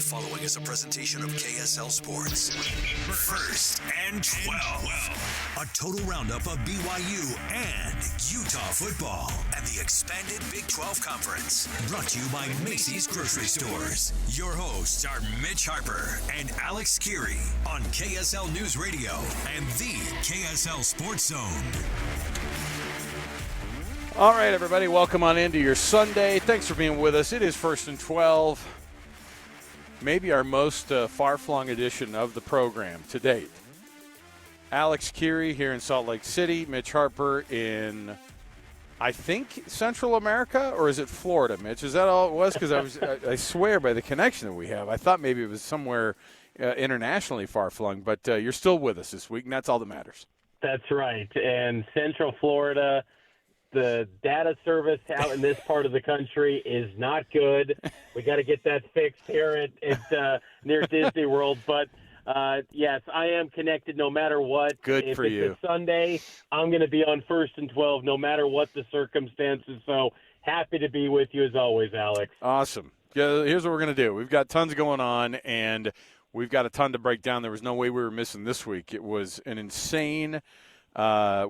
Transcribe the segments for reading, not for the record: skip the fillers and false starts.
The following is a presentation of KSL Sports. First and 12. A total roundup of BYU and Utah football and the expanded Big 12 Conference. Brought to you by Macy's Grocery Stores. Your hosts are Mitch Harper and Alex Kirry on KSL News Radio and the KSL Sports Zone. All right, everybody, welcome on into your Sunday. Thanks for being with us. It is First and 12. Maybe our most far-flung edition of the program to date. Alex Kirry here in Salt Lake City, Mitch Harper in, I think, Central America, or is it Florida, Mitch? Is that all it was? Because I swear by the connection that we have, I thought maybe it was somewhere internationally far-flung, but you're still with us this week, and that's all that matters. That's right, and Central Florida, the data service out in this part of the country is not good. We got to get that fixed here at near Disney World. But, yes, I am connected no matter what. Good for you. If it's a Sunday, I'm going to be on First and 12 no matter what the circumstances. So happy to be with you as always, Alex. Awesome. Yeah, here's what we're going to do. We've got tons going on, and we've got a ton to break down. There was no way we were missing this week. It was an insane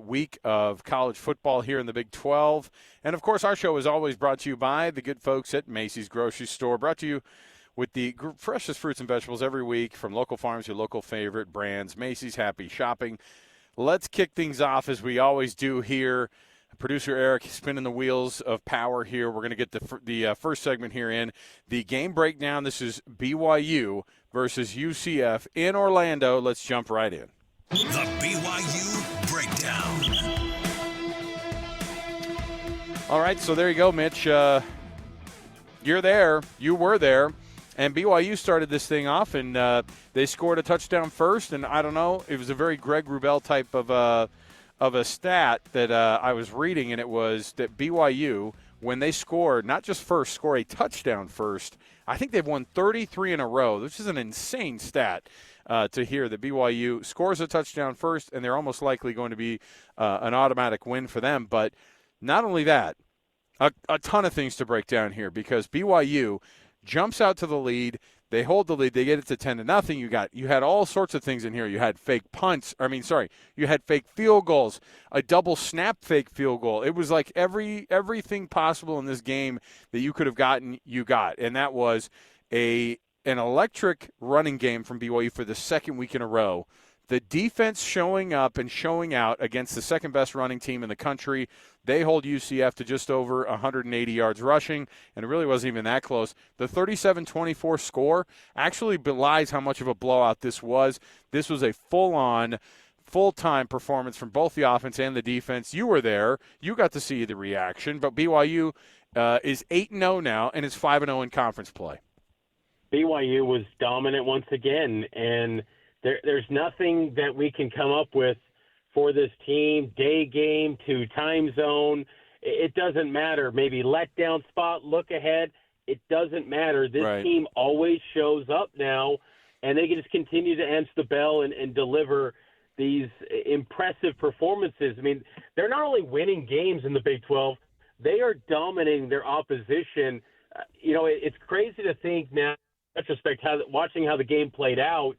week of college football here in the Big 12. And, of course, our show is always brought to you by the good folks at Macy's Grocery Store, brought to you with the freshest fruits and vegetables every week from local farms, your local favorite brands. Macy's, happy shopping. Let's kick things off as we always do here. Producer Eric spinning the wheels of power here. We're going to get the first segment here in the game breakdown. This is BYU versus UCF in Orlando. Let's jump right in. The BYU Breakdown. All right, so there you go, Mitch. You're there. You were there. And BYU started this thing off, and they scored a touchdown first. And I don't know, it was a very Greg Wrubell type of a stat that I was reading, and it was that BYU, when they scored, not just first, score a touchdown first, I think they've won 33 in a row, which is an insane stat. To hear that BYU scores a touchdown first, and they're almost likely going to be an automatic win for them. But not only that, a ton of things to break down here because BYU jumps out to the lead. They hold the lead. They get it to 10-0. You had all sorts of things in here. You had fake punts. You had fake field goals, a double snap fake field goal. It was like everything possible in this game that you could have gotten, you got. And that was an electric running game from BYU for the second week in a row. The defense showing up and showing out against the second-best running team in the country. They hold UCF to just over 180 yards rushing, and it really wasn't even that close. The 37-24 score actually belies how much of a blowout this was. This was a full-on, full-time performance from both the offense and the defense. You were there. You got to see the reaction, but BYU is 8-0 now, and is 5-0 in conference play. BYU was dominant once again, and there's nothing that we can come up with for this team, day game to time zone. It doesn't matter. Maybe letdown spot, look ahead. It doesn't matter. This team always shows up now, and they can just continue to answer the bell and deliver these impressive performances. I mean, they're not only winning games in the Big 12, they are dominating their opposition. It's crazy to think now, in retrospect, watching how the game played out,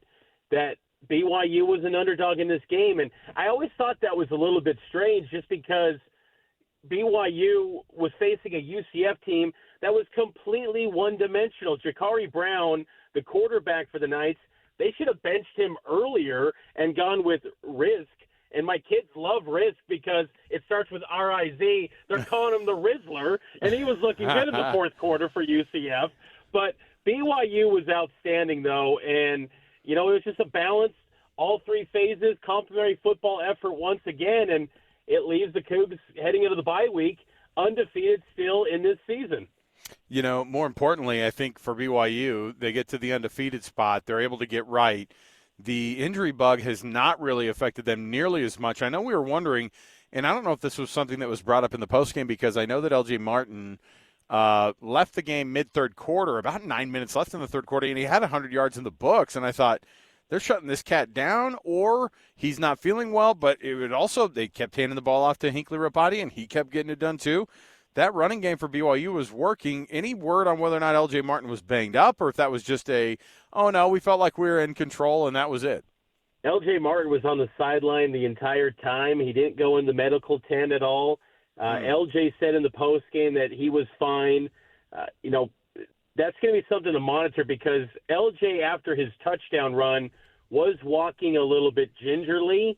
that BYU was an underdog in this game. And I always thought that was a little bit strange just because BYU was facing a UCF team that was completely one-dimensional. Ja'Cory Brown, the quarterback for the Knights, they should have benched him earlier and gone with Rizk. And my kids love Rizk because it starts with R-I-Z. They're calling him the Rizzler, and he was looking good in the fourth quarter for UCF. But BYU was outstanding, though, and, it was just a balanced, all three phases, complementary football effort once again, and it leaves the Cougs heading into the bye week undefeated still in this season. More importantly, I think for BYU, they get to the undefeated spot. They're able to get right. The injury bug has not really affected them nearly as much. I know we were wondering, and I don't know if this was something that was brought up in the postgame because I know that L.J. Martin left the game mid-third quarter, about 9 minutes left in the third quarter, and he had 100 yards in the books. And I thought, they're shutting this cat down, or he's not feeling well. But it would also, they kept handing the ball off to Hinckley Rapati, and he kept getting it done too. that running game for BYU was working. Any word on whether or not L.J. Martin was banged up or if that was just oh, no, we felt like we were in control and that was it? L.J. Martin was on the sideline the entire time. He didn't go in the medical tent at all. L.J. said in the postgame that he was fine. That's going to be something to monitor because L.J., after his touchdown run, was walking a little bit gingerly.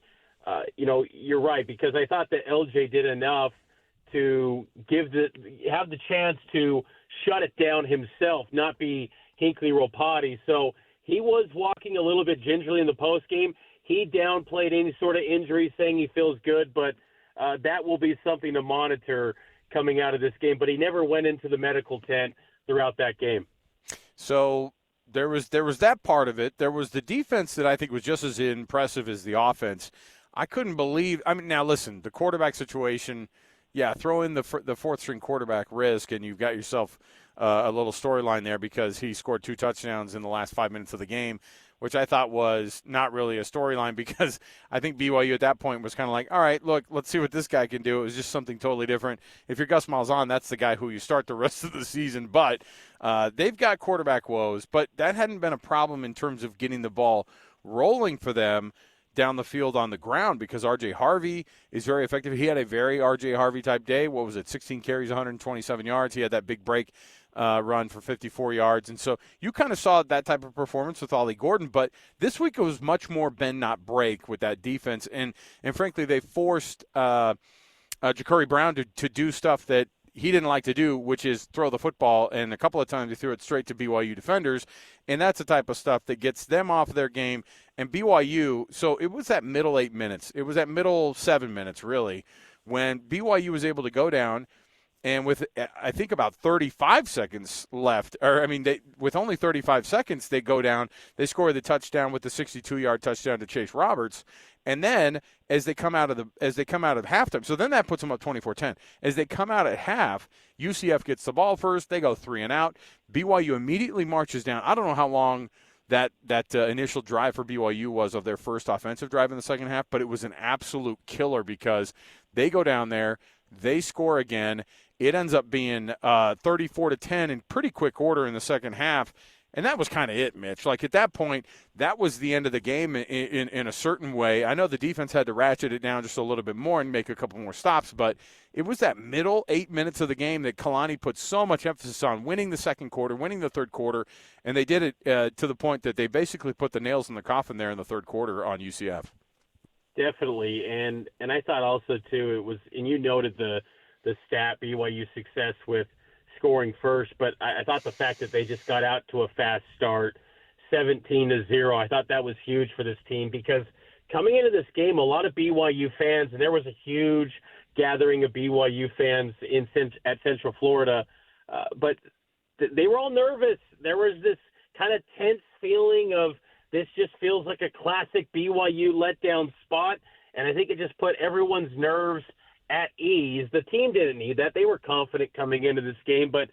You're right, because I thought that L.J. did enough to have the chance to shut it down himself, not be Hinckley Ropati. So he was walking a little bit gingerly in the postgame. He downplayed any sort of injury, saying he feels good, but that will be something to monitor coming out of this game. But he never went into the medical tent throughout that game. So there was that part of it. There was the defense that I think was just as impressive as the offense. I couldn't believe – now listen, the quarterback situation, throw in the fourth-string quarterback risk, and you've got yourself a little storyline there because he scored 2 touchdowns in the last 5 minutes of the game, which I thought was not really a storyline because I think BYU at that point was kind of like, all right, look, let's see what this guy can do. It was just something totally different. If you're Gus Malzahn, that's the guy who you start the rest of the season. But they've got quarterback woes, but that hadn't been a problem in terms of getting the ball rolling for them down the field on the ground because R.J. Harvey is very effective. He had a very R.J. Harvey type day. What was it, 16 carries, 127 yards. He had that big break run for 54 yards. And so you kind of saw that type of performance with Ollie Gordon. But this week it was much more bend, not break with that defense. And frankly, they forced Ja'Cory Brown to do stuff that he didn't like to do, which is throw the football, and a couple of times he threw it straight to BYU defenders, and that's the type of stuff that gets them off their game. And BYU, so it was that middle 8 minutes. It was that middle 7 minutes, really, when BYU was able to go down, and with, I think, about 35 seconds left, with only 35 seconds, they go down. They score the touchdown with the 62-yard touchdown to Chase Roberts. And then as they come out of halftime, so then that puts them up 24-10. As they come out at half, UCF gets the ball first. They go 3 and out. BYU immediately marches down. I don't know how long that initial drive for BYU was of their first offensive drive in the second half, but it was an absolute killer because they go down there, they score again. It ends up being 34-10 in pretty quick order in the second half. And that was kind of it, Mitch. Like, at that point, that was the end of the game in a certain way. I know the defense had to ratchet it down just a little bit more and make a couple more stops, but it was that middle 8 minutes of the game that Kalani put so much emphasis on, winning the second quarter, winning the third quarter, and they did it to the point that they basically put the nails in the coffin there in the third quarter on UCF. Definitely, and I thought also, too, it was – and you noted the stat, BYU success with – scoring first, but I thought the fact that they just got out to a fast start, 17-0, I thought that was huge for this team because coming into this game, a lot of BYU fans, and there was a huge gathering of BYU fans at Central Florida, but they were all nervous. There was this kind of tense feeling of this just feels like a classic BYU letdown spot, and I think it just put everyone's nerves at ease. The team didn't need that. They were confident coming into this game, but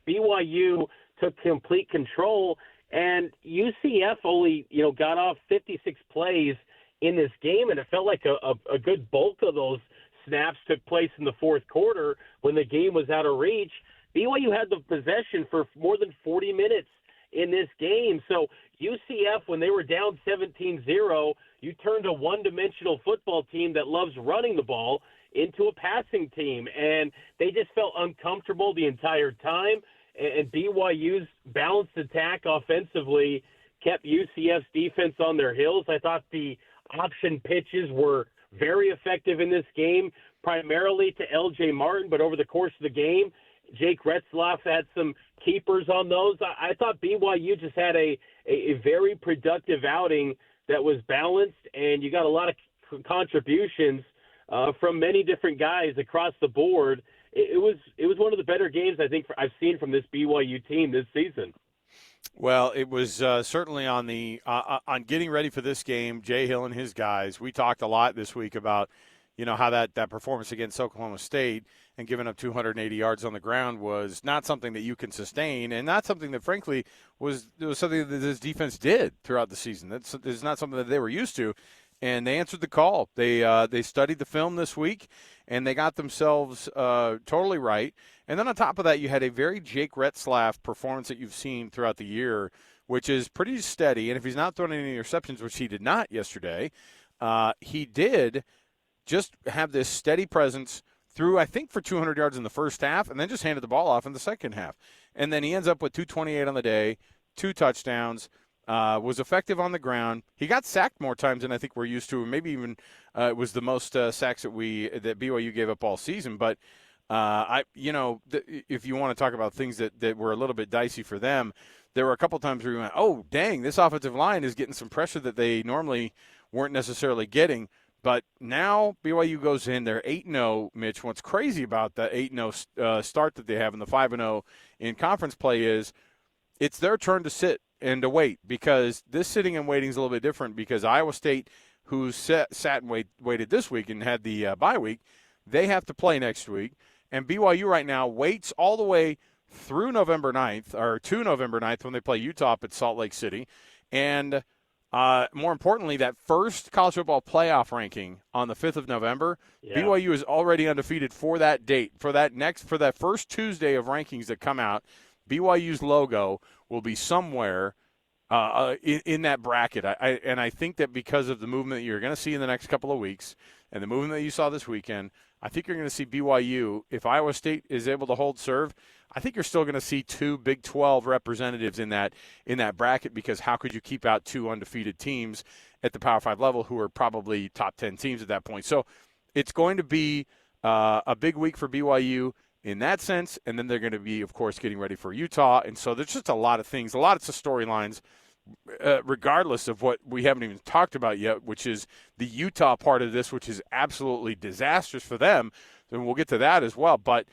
BYU took complete control, and UCF only, got off 56 plays in this game, and it felt like a good bulk of those snaps took place in the fourth quarter when the game was out of reach. BYU had the possession for more than 40 minutes in this game. So UCF, when they were down 17-0, you turned a one-dimensional football team that loves running the ball into a passing team. And they just felt uncomfortable the entire time. And BYU's balanced attack offensively kept UCF's defense on their heels. I thought the option pitches were very effective in this game, primarily to L.J. Martin, but over the course of the game, Jake Retzlaff had some keepers on those. I thought BYU just had a very productive outing that was balanced, and you got a lot of contributions from many different guys across the board. It was one of the better games I think I've seen from this BYU team this season. Well, it was certainly on on getting ready for this game. Jay Hill and his guys. We talked a lot this week about how that performance against Oklahoma State and giving up 280 yards on the ground was not something that you can sustain, and not something that, frankly, was something that this defense did throughout the season. It's not something that they were used to. and they answered the call. They studied the film this week, and they got themselves totally right. And then on top of that, you had a very Jake Retzlaff performance that you've seen throughout the year, which is pretty steady. And if he's not throwing any interceptions, which he did not yesterday, he did just have this steady presence through, I think, for 200 yards in the first half, and then just handed the ball off in the second half. And then he ends up with 228 on the day, 2 touchdowns, was effective on the ground. He got sacked more times than I think we're used to, or maybe even it was the most sacks that BYU gave up all season. But if you want to talk about things that were a little bit dicey for them, there were a couple times where we went, oh, dang, this offensive line is getting some pressure that they normally weren't necessarily getting. But now BYU goes in, they're 8-0, Mitch. What's crazy about the 8-0 start that they have and the 5-0 in conference play is it's their turn to sit and to wait, because this sitting and waiting is a little bit different, because Iowa State, who sat and waited this week and had the bye week, they have to play next week. And BYU right now waits all the way through November 9th, or to November 9th, when they play Utah up at Salt Lake City. And more importantly, that first college football playoff ranking on the 5th of November, BYU is already undefeated for that date. For that first Tuesday of rankings that come out, BYU's logo will be somewhere in that bracket. I think that because of the movement that you're going to see in the next couple of weeks and the movement that you saw this weekend, I think you're going to see BYU, if Iowa State is able to hold serve, I think you're still going to see 2 Big 12 representatives in that bracket, because how could you keep out 2 undefeated teams at the Power 5 level who are probably top 10 teams at that point? So it's going to be a big week for BYU in that sense, and then they're going to be, of course, getting ready for Utah. And so there's just a lot of things, a lot of storylines, regardless of what we haven't even talked about yet, which is the Utah part of this, which is absolutely disastrous for them. And we'll get to that as well. But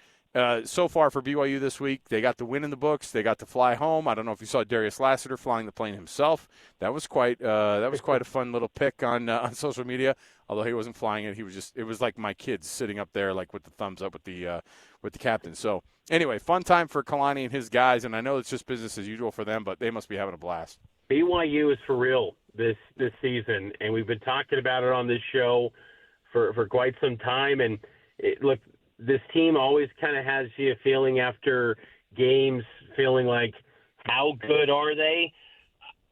so far for BYU this week, they got the win in the books. They got to fly home. I don't know if you saw Darius Lassiter flying the plane himself. That was quite a fun little pic on social media. Although he wasn't flying it, it was like my kids sitting up there, like with the thumbs up with the captain. So anyway, fun time for Kalani and his guys, and I know it's just business as usual for them, but they must be having a blast. BYU is for real this season, and we've been talking about it on this show for quite some time. And look, this team always kind of has you feeling after games, feeling like, how good are they?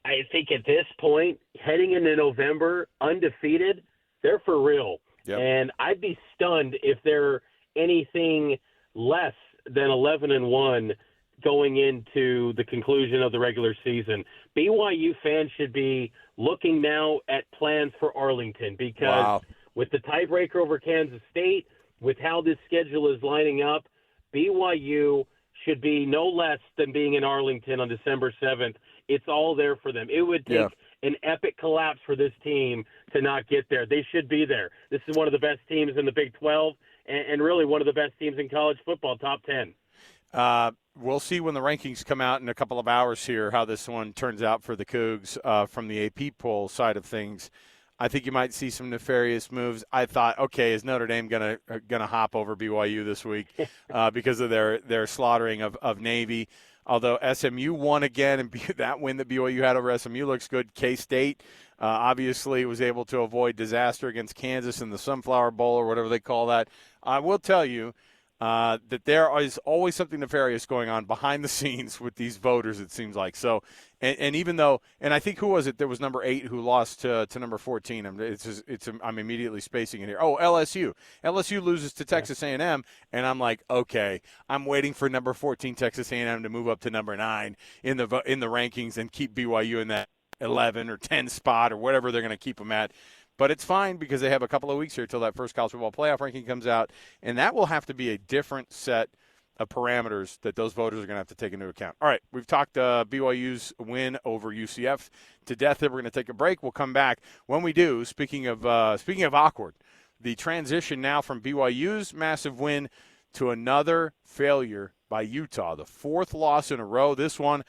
I think at this point, heading into November, undefeated, they're for real. Yep. And I'd be stunned if they're anything less than 11-1 going into the conclusion of the regular season. BYU fans should be looking now at plans for Arlington, because with the tiebreaker over Kansas State, with how this schedule is lining up, BYU should be no less than being in Arlington on December 7th. It's all there for them. It would take an epic collapse for this team to not get there. They should be there. This is one of the best teams in the Big 12 and really one of the best teams in college football, top 10. We'll see when the rankings come out in a couple of hours here how this one turns out for the Cougs from the AP poll side of things. I think you might see some nefarious moves. I thought, okay, is Notre Dame gonna hop over BYU this week because of their slaughtering of Navy? Although SMU won again, and that win that BYU had over SMU looks good. K-State obviously was able to avoid disaster against Kansas in the Sunflower Bowl or whatever they call that. I will tell you that there is always something nefarious going on behind the scenes with these voters, it seems like. So, and even though, and I think, who was it? There was number 8 who lost to number 14. I'm immediately spacing it here. Oh, LSU. LSU loses to Texas A&M, and I'm like, okay, I'm waiting for number 14 Texas A&M to move up to number 9 in the rankings and keep BYU in that 11 or 10 spot or whatever they're going to keep them at. But it's fine, because they have a couple of weeks here till that first college football playoff ranking comes out, and that will have to be a different set of parameters that those voters are going to have to take into account. All right, we've talked BYU's win over UCF to death. We're going to take a break. We'll come back. When we do, speaking of awkward, the transition now from BYU's massive win to another failure by Utah, the 4th loss in a row. This one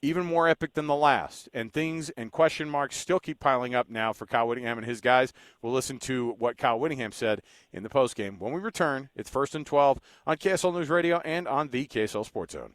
even more epic than the last, and things and question marks still keep piling up now for Kyle Whittingham and his guys. We'll listen to what Kyle Whittingham said in the postgame. When we return, it's 1st and 12 on KSL News Radio and on the KSL Sports Zone.